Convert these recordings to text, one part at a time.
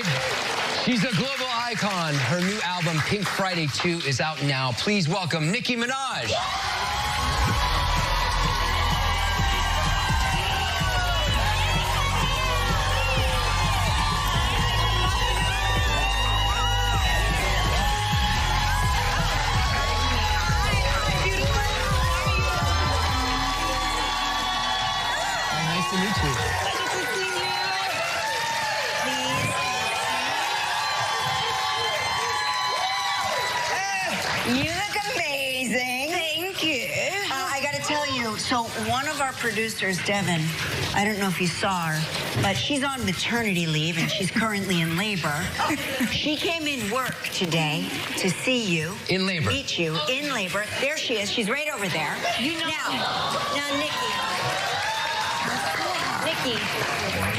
right. She's a global icon. Her new album, Pink Friday 2, is out now. Please welcome Nicki Minaj. Nice to meet you. You look amazing. Thank you. I got to tell you, so one of our producers, Devin, I don't know if you saw her, but she's on maternity leave and she's currently in labor. She came in work today to see you. In labor. Meet you in labor. There she is. She's right over there. You know. Now, Nicki,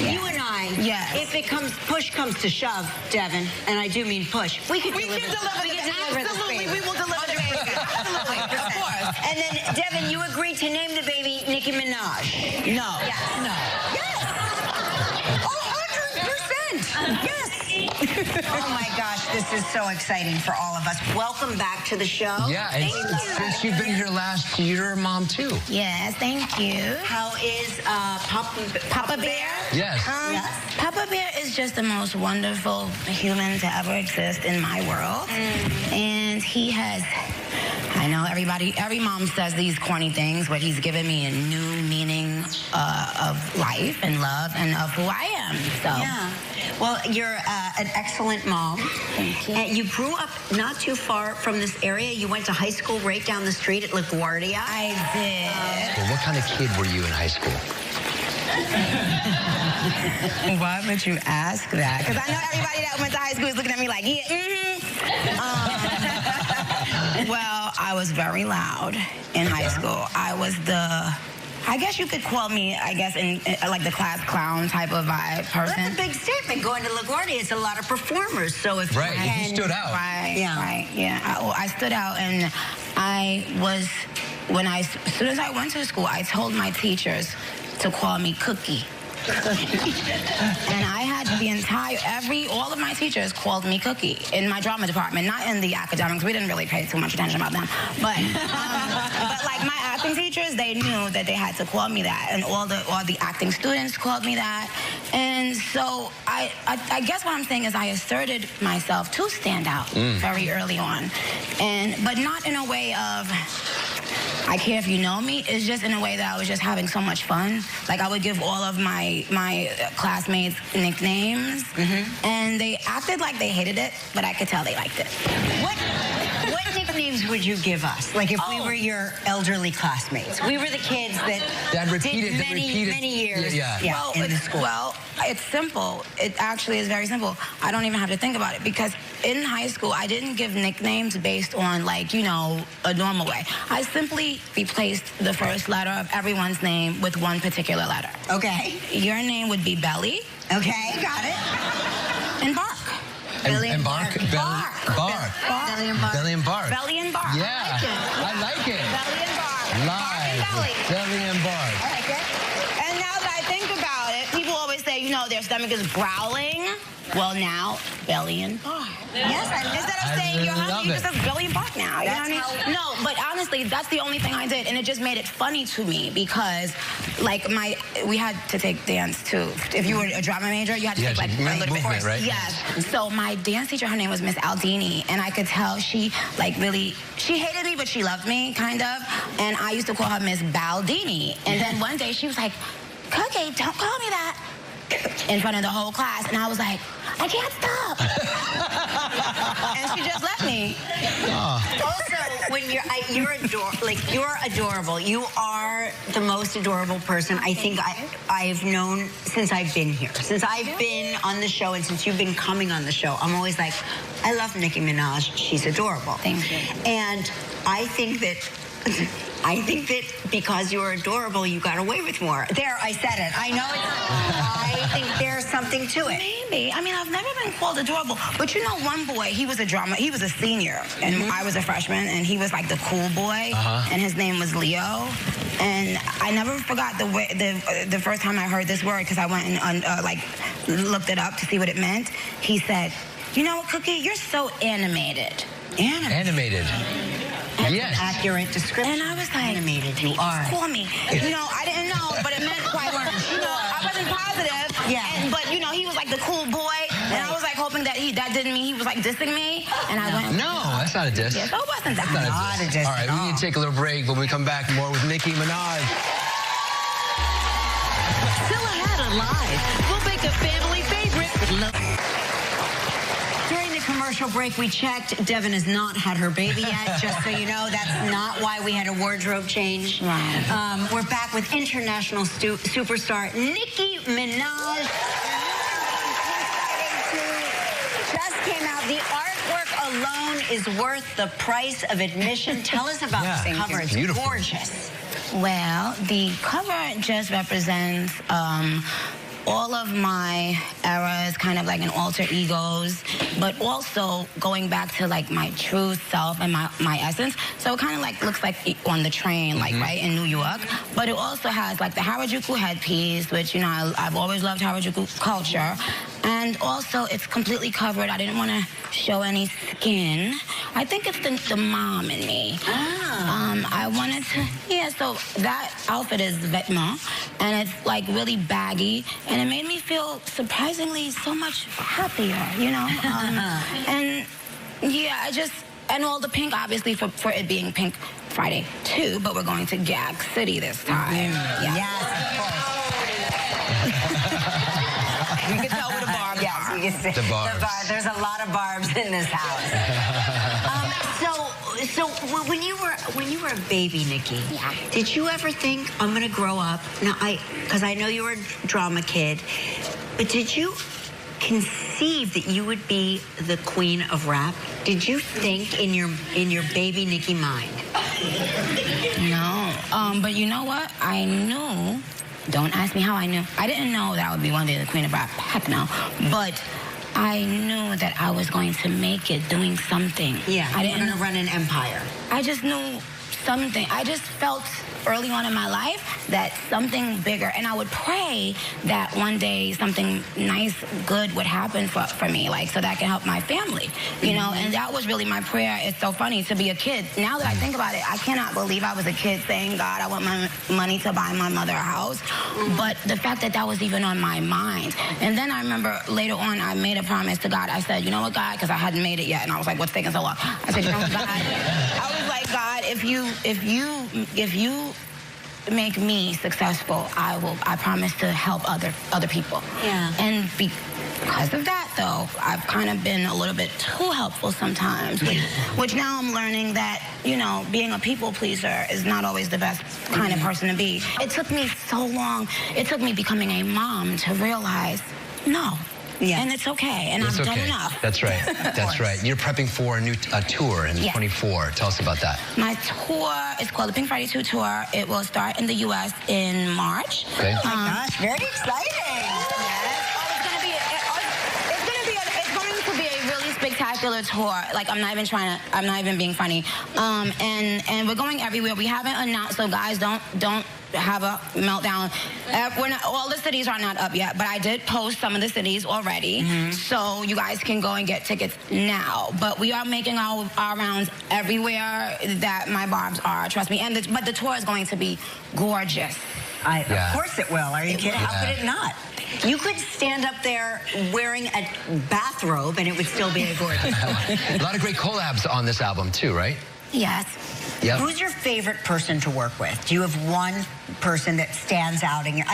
you and I, if it push comes to shove, Devin, and I do mean push, we can deliver this baby. We will deliver the baby. Absolutely, of course. And then, Devin, you agreed to name the baby Nicki Minaj. No. Yes. No. Yes. 100%. Yes. Oh my gosh, this is so exciting for all of us. Welcome back to the show. Yeah, and since you've been here last year, you're a mom too. Yes, thank you. How is Papa Bear? Yes. Yes. Papa Bear is just the most wonderful human to ever exist in my world. And he has, I know every mom says these corny things, but he's given me a new meaning of life and love and of who I am. So. Yeah. Well, you're an excellent mom. Thank you. And you grew up not too far from this area. You went to high school right down the street at LaGuardia. I did. Well, what kind of kid were you in high school? Why would you ask that? Because I know everybody that went to high school is looking at me like, yeah, well, I was very loud in high school. I was I guess you could call me, in like the class clown type of vibe person. That's a big statement. Going to LaGuardia, it's a lot of performers. So if Right, you stood out. Right, Yeah. right, yeah. I stood out, and I was, as soon as I went to school, I told my teachers to call me Cookie. And I had all of my teachers called me Cookie in my drama department, not in the academics. We didn't really pay too much attention about them. But like my acting teachers, they knew that they had to call me that, and all the acting students called me that. And so I guess what I'm saying is I asserted myself to stand out very early on, but not in a way of I care if you know me. It's just in a way that I was just having so much fun. Like I would give all of my classmates nicknames, and they acted like they hated it, but I could tell they liked it. What nicknames would you give us? Like if we were your elderly classmates, we were the kids that did many years in the school. Well, it's simple. It actually is very simple. I don't even have to think about it because in high school, I didn't give nicknames based on a normal way. I simply replaced the first letter of everyone's name with one particular letter. Okay. Your name would be Belly. Okay, got it. And Bark. Belly and Bark? Bark. Belly and Bark. Belly and Bark. Belly and Bark. Yeah. I like it. Belly and Bark. Live. Bark and Belly. Belly and Bark. I like it. And now that I think about it, people always say, their stomach is growling. Well, now, Belly and Bark. Yes, instead of saying you're hungry, you just say Belly and Bark now. You know what I mean? No, but honestly, that's the only thing I did, and it just made it funny to me because, we had to take dance too. If you were a drama major, you had to take a little bit. Right? Yes. So my dance teacher, her name was Miss Aldini, and I could tell she she hated me, but she loved me, kind of. And I used to call her Miss Baldini. And then one day she was like, Cookie, don't call me that. In front of the whole class, and I was like, I can't stop. And she just left me. Also, when you're adorable. You are the most adorable person I think I've known since I've been here. Since I've been on the show and since you've been coming on the show, I'm always like, I love Nicki Minaj. She's adorable. Thank you. And I think that because you were adorable, you got away with more. There, I said it. I know I think there's something to it. Maybe. I mean, I've never been called adorable. But one boy, he was a senior, and I was a freshman, and he was like the cool boy, and his name was Leo. And I never forgot the first time I heard this word because I went and looked it up to see what it meant. He said, you know what, Cookie, you're so animated. Animated. Yes. Accurate description. And I was like, animated, you are. Call me. You know, I didn't know, but it meant quite worse. You know, I wasn't positive. Yeah. But, you know, he was like the cool boy. And I was like hoping that that didn't mean he was like dissing me. And I went, No, that's not a diss. yeah, so it wasn't that. Not a diss. All right, we need to take a little break. When we come back, more with Nicki Minaj. Still ahead on Live. We'll make a family favorite with love. During the commercial break, we checked. Devin has not had her baby yet, just so you know. That's not why we had a wardrobe change. Right. We're back with international superstar Nicki Minaj. Just came out. The artwork alone is worth the price of admission. Tell us about this cover. It's beautiful. Gorgeous. Well, the cover just represents all of my eras, kind of like an alter egos, but also going back to like my true self and my essence. So it kind of like looks like on the train, like right in New York. But it also has like the Harajuku headpiece, which, you know, I've always loved Harajuku culture. And also it's completely covered. I didn't want to show any skin. I think it's the mom in me. I wanted to, so that outfit is vêtement, and it's like really baggy, and it made me feel surprisingly so much happier, you know? And yeah, and all the pink, obviously, for it being Pink Friday too, but we're going to Gag City this time. Yes, of course. You can tell where the barbs are. You can see The barbs. There's a lot of barbs in this house. So when you were a baby, Nicki, did you ever think, I'm gonna grow up? Now, because I know you were a drama kid, but did you conceive that you would be the queen of rap? Did you think in your baby Nicki mind? No, but you know what? I knew. Don't ask me how I knew. I didn't know that I would be one day the queen of rap. Heck no. But I knew that I was going to make it doing something. Yeah, I didn't want to run an empire. I just knew something. I just felt early on in my life that something bigger, and I would pray that one day something nice, good would happen for me, like, so that I can help my family, you know, and that was really my prayer. It's so funny to be a kid. Now that I think about it, I cannot believe I was a kid saying, God, I want my money to buy my mother a house, but the fact that that was even on my mind. And then I remember later on, I made a promise to God. I said, you know what, God, because I hadn't made it yet, and I was like, what's taking so long? I said, you know what, God, I was like, God, if you make me successful, I promise to help other people. Yeah. And because of that, though, I've kind of been a little bit too helpful sometimes, which now I'm learning that, you know, being a people pleaser is not always the best kind of person to be. It took me so long. It took me becoming a mom to realize, no. Yeah. And it's okay, and I've done enough. That's right. That's right. You're prepping for a new tour in 24. Tell us about that. My tour is called the Pink Friday 2 Tour. It will start in the U.S. in March. Okay. Oh my gosh, very exciting. It's going to be a really spectacular tour. Like, I'm not even being funny. And we're going everywhere. We haven't announced, so guys, don't have a meltdown. All the cities are not up yet, but I did post some of the cities already, so you guys can go and get tickets now. But we are making our rounds everywhere that my barbs are, trust me. But the tour is going to be gorgeous. Of course it will. Are you kidding? How could it not? You could stand up there wearing a bathrobe and it would still be a gorgeous tour. A lot of great collabs on this album too, right? Yes. Yep. Who's your favorite person to work with? Do you have one person that stands out in your,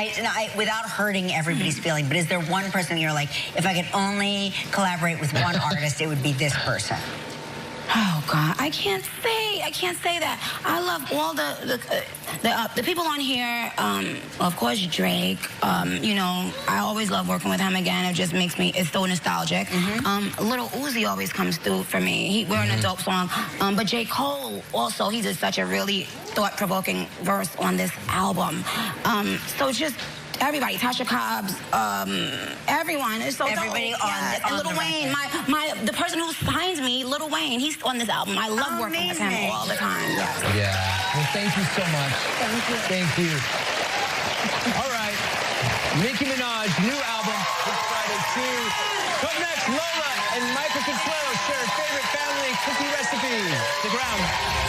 without hurting everybody's feeling, but is there one person you're like, if I could only collaborate with one artist, it would be this person? Oh God, I can't say that. I love all the people on here. Of course, Drake. You know, I always love working with him again. It just makes me, it's so nostalgic. Little Uzi always comes through for me. We're in a dope song. But J. Cole also, he did such a really thought-provoking verse on this album. So just everybody, Tasha Cobbs, everyone is so everybody dope. on Lil Wayne, the person who signs me, Lil Wayne, he's on this album. I love working with him all the time. Yes. Yeah. Well, thank you so much. Thank you. Thank you. All right. Nicki Minaj, new album, Pink Friday 2. Up next, Lola and Michael Consuelo share favorite family cookie recipes. Stick around.